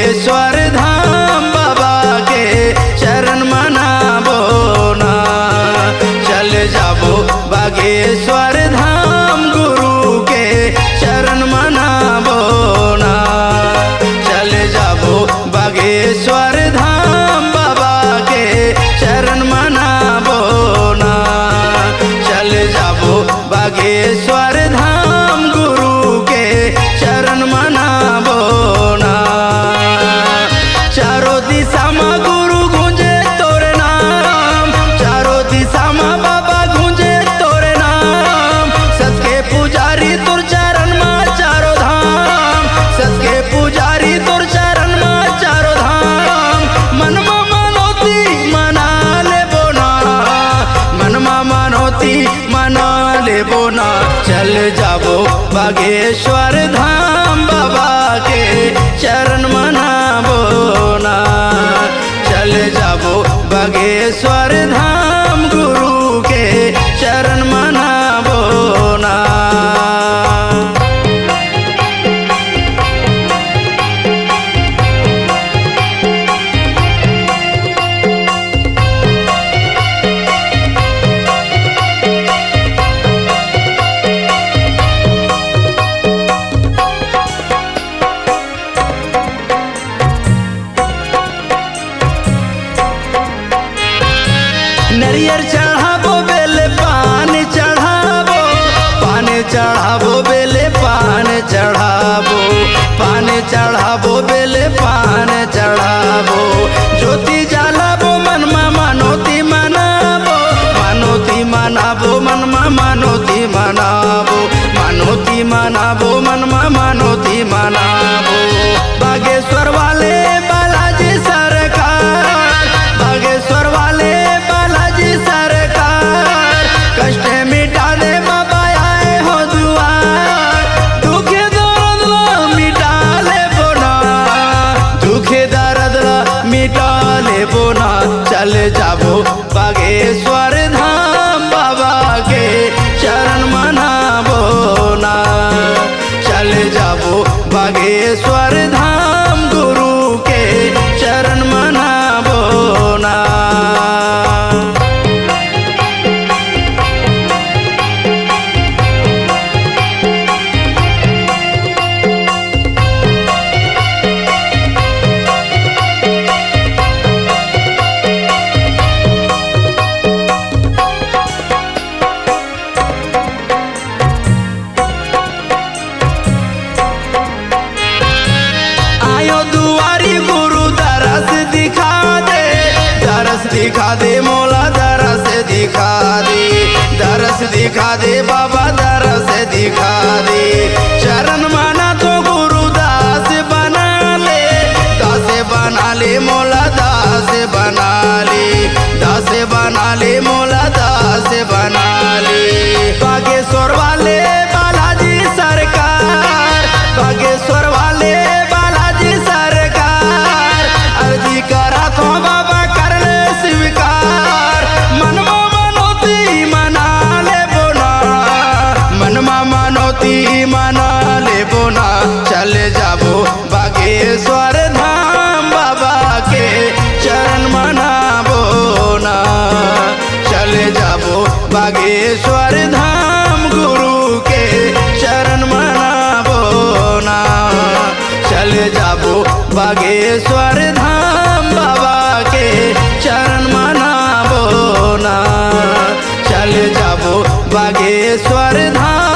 बागेश्वर धाम बाबा के चरण मनाबो ना। चल जाबो बागेश्वर धाम गुरु के चरण मनाबो ना। चल जाबो बागेश्वर धाम बाबा के चरण मनाबो ना। चल जाबो बागेश्वर धाम गुरु के चरण मनाबो ना। चारों दिशा में गुरु गूंजे तोरे नाम, चारों दिशा में बाबा गूंजे तोरे नाम। सबके पुजारी तुर चरण में चारों धाम, सबके पुजारी तुर चरण में चारों धाम। मनमा मनोती मना लेबो ना, मनमा मनोती मना लेबो ना। चल जाबो बागेश्वर धाम बाबा के चरण मनाबो ना। चल जाबो बागेश्वर धाम गुरु के चरण मनाबो ना। नरियर चढ़ाबो बेले पान चढ़ाबो, पान चढ़ाबो बेले पान चढ़ाबो, पान चढ़ाबो बेले पान चढ़ाबो। ज्योति जलाबो मनमा मनोती मनाबो, मनोती मनाबो मनमा मनोती मनाबो, मनोती मनाबो मनमा मनोती मनाबो। बागेश्वर वाले बालाजी सरकार, बागेश्वर वाले सरकार। कष्ट मिटा दे बाबा आए हो दुआर, दुखे दर्द मिटा ले बोना, दुखे दर्द मिटा ले बोना। चल जाबो बागेश्वर धाम बाबा के चरण मनाबो ना। चल जाबो बागेश्वर धाम गुरु के चरण मनाबो ना। दिखा दे मोला दरस दिखा दे, दरस दिखा दे बाबा दरस दिखा दे। चरण माना तो गुरु दास बना ले, दास बना ले मोला दास बना ले, दास बना ले मोला दास बना ले। बागेश्वर वाले बालाजी सरकार, बागेश्वर वाले बालाजी सरकार। अर्जी करा तो बाबा स्वीकार, मनमा मनोती मना ले बोना, मनमा मनोती मना ले बोना। चल जाबो बागेश्वर धाम बाबा के चरण मनाबो ना। चल जाबो बागेश्वर धाम गुरु के चरण मनाबो ना। चल जाबो बागेश्वर धाम बाबा के चरण मनाबो ना। चल जाबो बागेश्वर धाम